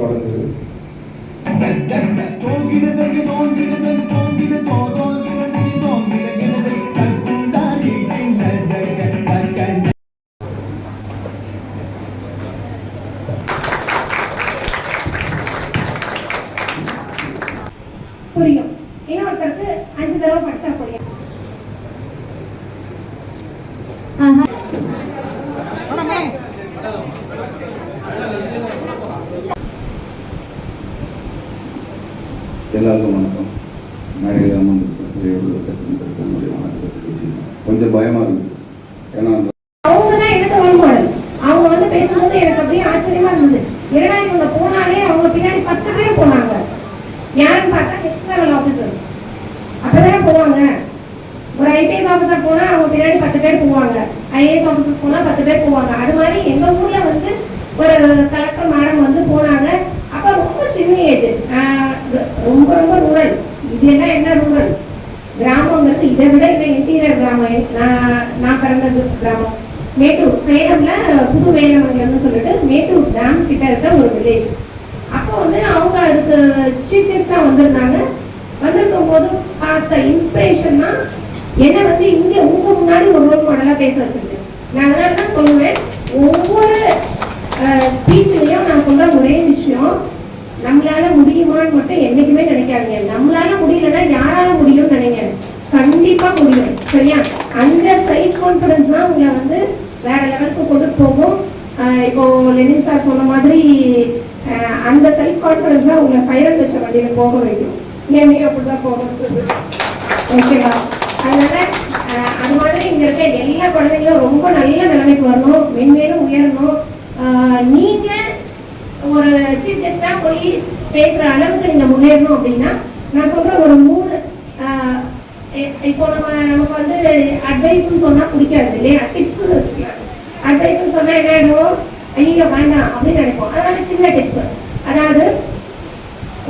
தொடங்குது. புரியும், இன்னொருத்தருக்கு 5 தடவை படிச்சா புரியும். எல்லாருக்கும் வணக்கம். மேடையில் அமர்ந்திருக்கக்கூடிய என்னுடைய வணக்கத்தை தெரிவிச்சுக்கிறேன். கொஞ்சம் பயமா இருக்குது. ஏன்னா அவங்க தான் எனக்கு ரோல் மாடல். அவங்க வந்து பேசும்போது எனக்கு அப்படியே ஆச்சரியமா இருந்தது. ஏன்னா இவங்க போனாலே அவங்க பின்னாடி 10 பேர் போனாங்க. யாருன்னு பார்த்தா நெக்ஸ்ட் லெவல் ஆஃபீஸர்ஸ் அப்பதான் போவாங்க. ஒரு ஐபிஎஸ் ஆஃபீஸர் போனா அவங்க பின்னாடி 10 பேர் போவாங்க. ஐஏஎஸ் ஆஃபீஸர்ஸ் போனா 10 பேர் போவாங்க. அது மாதிரி எங்க ஊர்ல வந்து ஒரு கலெக்டர் மேடம் வந்து போனாங்க. அப்ப ரொம்ப சின்ன ஏஜ், ரொம்ப ரொம்ப ரூரல். இது என்ன ரூரல் கிராமங்கிறது இதை விட இன்னும் இன்டீரியர் கிராமம். நான் பிறந்தது கிராமம் மேட்டூர், சேலம்ல புது வேலமங்கலம்னு சொல்லிட்டு மேட்டூர் டேம் கிட்ட இருக்க ஒரு வில்லேஜ். அப்போ வந்து அவங்க அதுக்கு சீஃப் கெஸ்டா வந்திருந்தாங்க. வந்திருக்கும் போது பார்த்த இன்ஸ்பிரேஷன்னா என்ன வந்து இங்க உங்க முன்னாடி ஒரு ரோல் மாடலா பேச வச்சிருக்கு. நான் அதனால தான் சொல்லுவேன், ஒவ்வொரு ஸ்பீச்லயும் நான் சொல்ற ஒரே விஷயம், நம்மளால முடியுமான்னு மட்டும் என்னைக்குமே நினைக்காதீங்க. நம்மளால முடியலன்னா யாரால முடியும்னு நினைங்க. கண்டிப்பா முடியும். சரியா? அந்த செல்ஃப் கான்பிடன்ஸ் தான் உங்களை வந்து வேற லெவலுக்கு கொண்டு போகும். இப்போ லெனின் சார் சொன்ன மாதிரி அந்த செல்ஃப் கான்பிடன்ஸ் தான் உங்களை சைரன் வச்ச வண்டியில போக வைக்கும். என்னைக்கு அப்படிதான் போகும். ஓகேவா? அதனால அது மாதிரி இங்க இருக்க எல்லா குழந்தைங்களும் ரொம்ப நல்ல நிலைமைக்கு வரணும், மென்மேலும் உயரணும். நீங்க ஒரு சீஃப் கெஸ்டா போய் பேசுற அளவுக்கு நீங்க முன்னேறணும் அப்படின்னா நான் சொல்ற ஒரு 3 இப்போ நமக்கு வந்து அட்வைஸ்ன்னு சொன்னா பிடிக்காது இல்லையா? டிப்ஸ் வச்சுக்கலாம். அட்வைஸ்ன்னு சொன்னா என்ன ஆயிடும், ஐயோ வேண்டாம் அப்படின்னு நினைப்போம். அதனால சின்ன டிப்ஸ். அதாவது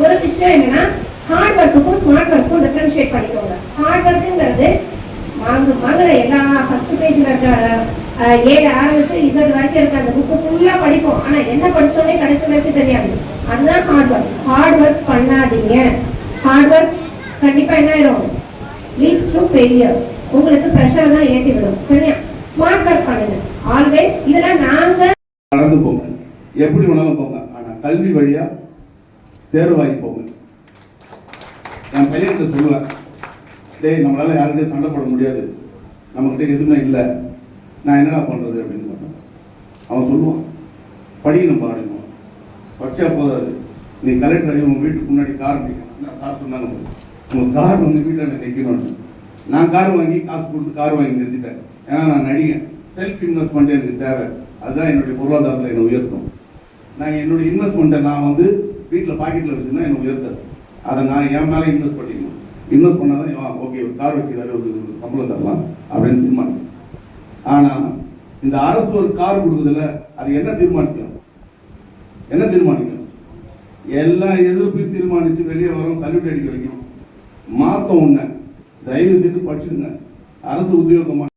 ஒரு விஷயம் என்னன்னா, ஹார்ட் ஒர்க்குக்கும் ஸ்மார்ட் ஒர்க்கும் டிஃபரன்ஷியேட் பண்ணிக்கோங்க. ஹார்ட் ஒர்க்குங்கிறது வாங்குற எல்லா ஃபர்ஸ்ட் பேஜ்ல இருக்க ஏழு ஆரம்பிச்சு இசட் வரைக்கும் இருக்க அந்த புக்கு ஃபுல்லா படிப்போம். ஆனா என்ன படிச்சோன்னே கடைசி வரைக்கும் தெரியாது. அதுதான் ஹார்ட் ஒர்க். ஹார்ட் ஒர்க் பண்ணாதீங்க. ஹார்ட் ஒர்க் கண்டிப்பா என்ன ஆயிரும், லீட்ஸ் டு ஃபெயிலியர். உங்களுக்கு ப்ரெஷர் தான் ஏற்றி விடும். சரியா? ஸ்மார்ட் ஒர்க் பண்ணுங்க ஆல்வேஸ். இதெல்லாம் நாங்க நடந்து போங்க, எப்படி வேணாலும் போங்க, ஆனா கல்வி வழியா தேர்வாகி போங்க. என் பையன்கிட்ட சொல்லுவேன், டேய் நம்மளால யாருக்கிட்டே சண்டை போட முடியாது, நம்மகிட்ட எதுவுமே இல்லை, நான் என்னடா பண்றது அப்படின்னு சொன்னேன். அவன் சொல்லுவான், படிக்கணும் பாடணும், படிச்சா போதாது, நீ கலெக்டர் ஆகி உங்க வீட்டுக்கு முன்னாடி கார் நிற்கணும். சார் சொன்னாங்க, உங்க கார் வந்து வீட்டில் நிற்கணும்னு. நான் கார் வாங்கி காசு கொடுத்து கார் வாங்கி நிறுத்திட்டேன். ஏன்னா நான் நடிகன், செல்ஃப் இன்வெஸ்ட்மெண்ட் எனக்கு தேவை. அதுதான் என்னுடைய பொருளாதாரத்தில் என்னை உயர்த்தும். நான் என்னுடைய இன்வெஸ்ட்மெண்ட்டை நான் வந்து வீட்டில் பாக்கெட்டில் வச்சுருந்தா என்னை உயர்த்தாது. அதை நான் என் மேலே இன்வெஸ்ட் பண்ணிக்கணும். இன்வெஸ்ட் பண்ணாதான் ஓகே ஒரு கார் வச்சுக்கிறாரு, ஒரு சம்பளம் தரலாம் அப்படின்னு தீர்மானிக்கணும். ஆனால் இந்த அரசு ஒரு கார் கொடுக்குதுல, அது என்ன தீர்மானிக்கும்? என்ன தீர்மானிக்கும்? எல்லா எதிர்ப்பையும் தீர்மானித்து வெளியே வரும், சல்யூட் அடிக்க வைக்கணும். மாற்றம் ஒன்று, தயவு செய்து படிச்சுடுங்க. அரசு உத்தியோகமாக